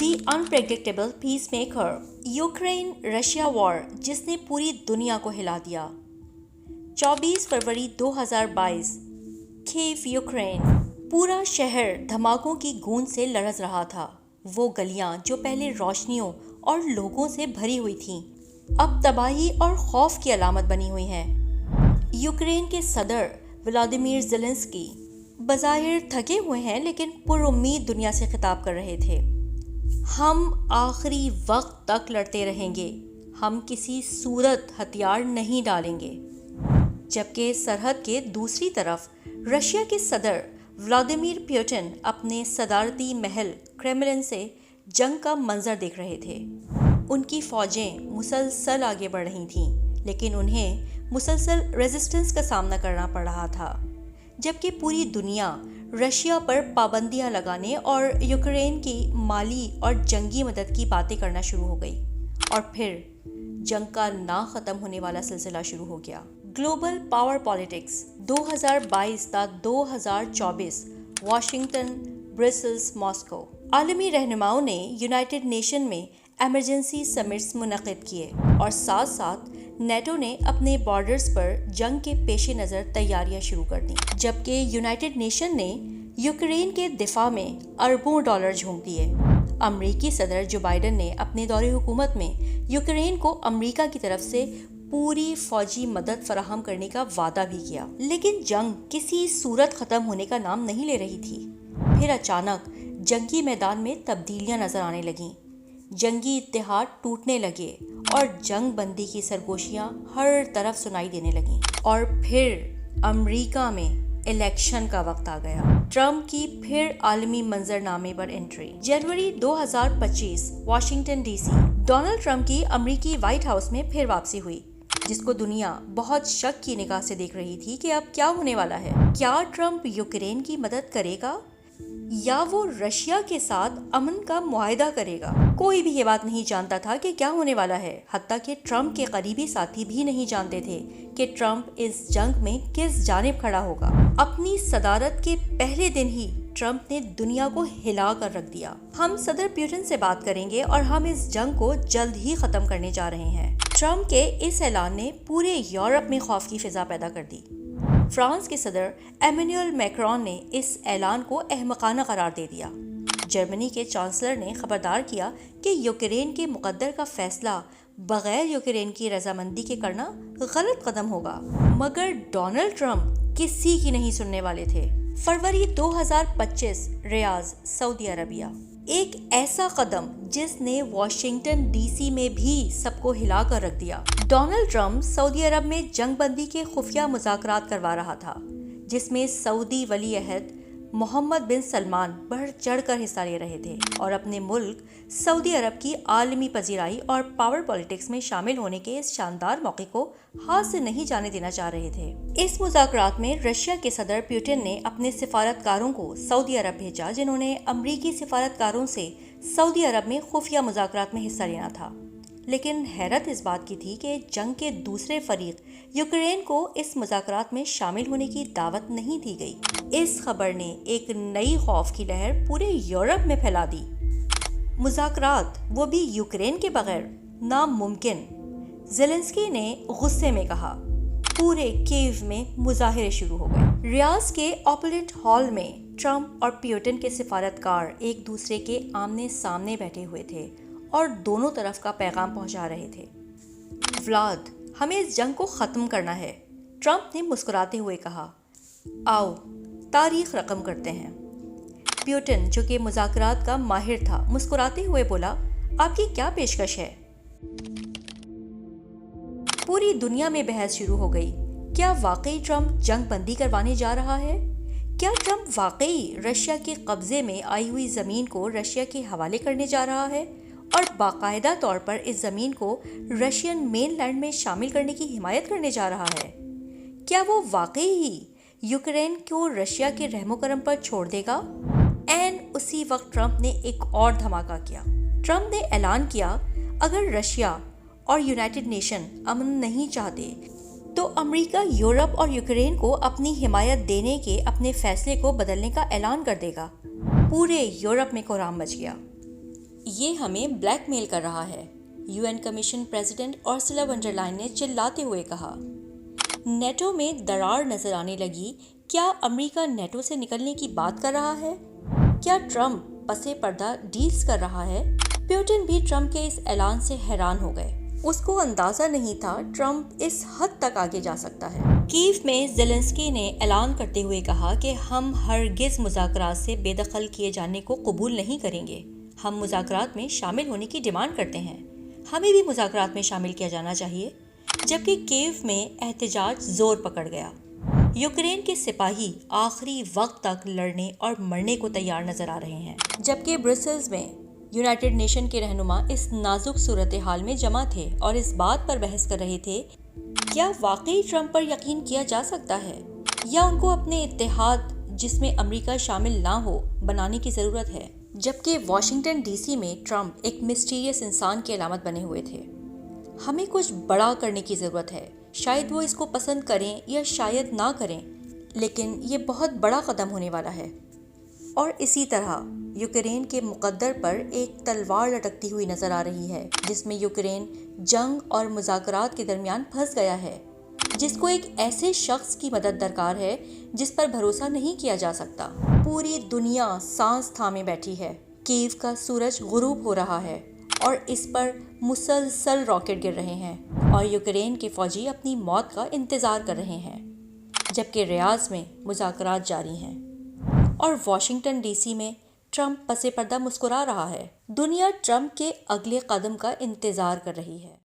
دی unpredictable peace maker, Ukraine Russia war जिसने पूरी दुनिया को हिला दिया। 24 फरवरी 2022, कीव यूक्रेन। पूरा शहर धमाकों की गूंज से लरज रहा था। वो गलियां जो पहले रोशनियों और लोगों से भरी हुई थीं, अब तबाही और खौफ की अलामत बनी हुई हैं। यूक्रेन के सदर व्लादिमीर ज़ेलेंस्की बज़ाहिर थके हुए हैं, लेकिन पुरुम्मीद दुनिया से खिताब कर रहे थे। हम आखिरी वक्त तक लड़ते रहेंगे, हम किसी सूरत हथियार नहीं डालेंगे। जबकि सरहद के दूसरी तरफ रशिया के सदर व्लादिमीर पुतिन अपने सदारती महल क्रेमलिन से जंग का मंजर देख रहे थे। उनकी फौजें मुसलसल आगे बढ़ रही थीं, लेकिन उन्हें मुसलसल रेजिस्टेंस का सामना करना पड़ रहा था। जबकि पूरी दुनिया रशिया पर पाबंदियां लगाने और यूक्रेन की माली और जंगी मदद की बातें करना शुरू हो गई, और फिर जंग का ना ख़त्म होने वाला सिलसिला शुरू हो गया। ग्लोबल पावर पॉलिटिक्स 2022 ता 2024, वाशिंगटन, ब्रसेल्स, मॉस्को। आलमी रहनुमाओं ने यूनाइटेड नेशन में एमरजेंसी समिट्स मुनक़िद किए, और साथ साथ नेटो ने अपने बॉर्डर्स पर जंग के पेश नज़र तैयारियां शुरू कर दी। जबकि यूनाइटेड नेशन ने यूक्रेन के दिफा में अरबों डॉलर झोंक दिए। अमरीकी सदर जो बाइडन ने अपने दौरे हुकूमत में यूक्रेन को अमरीका की तरफ से पूरी फौजी मदद फराहम करने का वादा भी किया, लेकिन जंग किसी सूरत ख़त्म होने का नाम नहीं ले रही थी। फिर अचानक जंगी मैदान में तब्दीलियां नजर आने लगीं। जंगी इत्तेहाद टूटने लगे और जंग बंदी की सरगोशियां हर तरफ सुनाई देने लगीं। और फिर अमेरिका में इलेक्शन का वक्त आ गया। ट्रंप की फिर आलमी मंजरनामे पर एंट्री। जनवरी 2025, वाशिंगटन डीसी। डोनाल्ड ट्रंप की अमेरिकी व्हाइट हाउस में फिर वापसी हुई, जिसको दुनिया बहुत शक की निगाह से देख रही थी कि अब क्या होने वाला है। क्या ट्रंप यूक्रेन की मदद करेगा या वो रशिया के साथ अमन का मुआहदा करेगा? कोई भी ये बात नहीं जानता था कि क्या होने वाला है। हत्ता कि ट्रंप के करीबी साथी भी नहीं जानते थे कि ट्रंप इस जंग में किस जानिब खड़ा होगा। अपनी सदारत के पहले दिन ही ट्रंप ने दुनिया को हिला कर रख दिया। हम सदर पुतिन से बात करेंगे और हम इस जंग को जल्द ही खत्म करने जा रहे हैं। ट्रंप के इस ऐलान ने पूरे यूरोप में खौफ की फिजा पैदा कर दी। फ्रांस के सदर एमेनुअल मैक्रोन ने इस ऐलान को अहमकाना करार दे दिया। जर्मनी के चांसलर ने खबरदार किया कि यूक्रेन के मुकद्दर का फैसला बगैर यूक्रेन की रजामंदी के करना गलत कदम होगा। मगर डोनाल्ड ट्रंप किसी की नहीं सुनने वाले थे। फरवरी 2025, रियाद, सऊदी अरबिया। एक ऐसा कदम जिसने वाशिंगटन डीसी में भी सबको हिला कर रख दिया। डोनाल्ड ट्रंप सऊदी अरब में जंग बंदी के खुफिया मुज़ाकरात करवा रहा था, जिसमें सऊदी वली अहद मोहम्मद बिन सलमान बढ़ चढ़ कर हिस्सा ले रहे थे और अपने मुल्क सऊदी अरब की आलमी पजीराई और पावर पॉलिटिक्स में शामिल होने के इस शानदार मौके को हाथ से नहीं जाने देना चाह रहे थे। इस मुज़ाकरात में रशिया के सदर पुतिन ने अपने सिफारतकारों को सऊदी अरब भेजा, जिन्होंने अमरीकी सिफारतकारों से सऊदी अरब में खुफिया मुज़ाकरात में हिस्सा लेना था। लेकिन हैरत इस बात की थी कि जंग के दूसरे फरीक यूक्रेन को इस मुज़ाकरात में शामिल होने की दावत नहीं दी गई। इस खबर ने एक नई खौफ की लहर पूरे यूरोप में फैला दी। मुज़ाकरात, वो भी यूक्रेन के बगैर, नामुमकिन। ज़ेलेंस्की ने गुस्से में कहा। पूरे कीव में मुजाहिरे शुरू हो गए। रियाद के ओपुलेंट हॉल में ट्रंप और पुतिन के सिफारतकार एक दूसरे के आमने सामने बैठे हुए थे और दोनों तरफ का पैगाम पहुंचा रहे थे। व्लाद, हमें इस जंग को ख़त्म करना है, ट्रंप ने मुस्कुराते हुए कहा। आओ तारीख रकम करते हैं। पुतिन, जो कि मुज़ाकरात का माहिर था, मुस्कुराते हुए बोला, आपकी क्या पेशकश है? पूरी दुनिया में बहस शुरू हो गई। क्या वाकई ट्रंप जंग बंदी करवाने जा रहा है? क्या ट्रंप वाकई रशिया के कब्जे में आई हुई ज़मीन को रशिया के हवाले करने जा रहा है और बाकायदा तौर पर इस ज़मीन को रशियन मेनलैंड में शामिल करने की हिमायत करने जा रहा है? क्या वो वाकई ही यूक्रेन को रशिया के रहमो करम पर छोड़ देगा? एन उसी वक्त ट्रंप ने एक और धमाका किया। ट्रंप ने ऐलान किया, अगर रशिया और यूनाइटेड नेशन अमन नहीं चाहते तो अमेरिका यूरोप और यूक्रेन को अपनी हिमायत देने के अपने फैसले को बदलने का ऐलान कर देगा। पूरे यूरोप में कोहराम मच गया। یہ ہمیں بلیک میل کر رہا ہے، UN کمیشن پریزیڈنٹ ارسولا ون ڈر لائن نے چلاتے ہوئے کہا۔ نیٹو میں درار نظر آنے لگی، کیا امریکہ نیٹو سے نکلنے کی بات کر رہا ہے؟ کیا ٹرمپ پس پردہ ڈیلز کر رہا ہے؟ پیوٹن بھی ٹرمپ کے اس اعلان سے حیران ہو گئے۔ اس کو اندازہ نہیں تھا ٹرمپ اس حد تک آگے جا سکتا ہے۔ کیف میں زیلنسکی نے اعلان کرتے ہوئے کہا کہ ہم ہرگز مذاکرات سے بے دخل کیے جانے کو قبول نہیں کریں گے۔ ہم مذاکرات میں شامل ہونے کی ڈیمانڈ کرتے ہیں۔ ہمیں بھی مذاکرات میں شامل کیا جانا چاہیے۔ جبکہ کیف میں احتجاج زور پکڑ گیا۔ یوکرین کے سپاہی آخری وقت تک لڑنے اور مرنے کو تیار نظر آ رہے ہیں، جبکہ برسلز میں یونائٹڈ نیشن کے رہنما اس نازک صورتحال میں جمع تھے اور اس بات پر بحث کر رہے تھے، کیا واقعی ٹرمپ پر یقین کیا جا سکتا ہے یا ان کو اپنے اتحاد جس میں امریکہ شامل نہ ہو بنانے کی ضرورت ہے؟ جبکہ واشنگٹن ڈی سی میں ٹرمپ ایک مسٹیریس انسان کی علامت بنے ہوئے تھے۔ ہمیں کچھ بڑا کرنے کی ضرورت ہے، شاید وہ اس کو پسند کریں یا شاید نہ کریں، لیکن یہ بہت بڑا قدم ہونے والا ہے۔ اور اسی طرح یوکرین کے مقدر پر ایک تلوار لٹکتی ہوئی نظر آ رہی ہے، جس میں یوکرین جنگ اور مذاکرات کے درمیان پھنس گیا ہے، جس کو ایک ایسے شخص کی مدد درکار ہے جس پر بھروسہ نہیں کیا جا سکتا۔ پوری دنیا سانس تھامے بیٹھی ہے۔ کیف کا سورج غروب ہو رہا ہے اور اس پر مسلسل راکٹ گر رہے ہیں اور یوکرین کے فوجی اپنی موت کا انتظار کر رہے ہیں، جبکہ ریاض میں مذاکرات جاری ہیں اور واشنگٹن ڈی سی میں ٹرمپ پس پردہ مسکرا رہا ہے۔ دنیا ٹرمپ کے اگلے قدم کا انتظار کر رہی ہے۔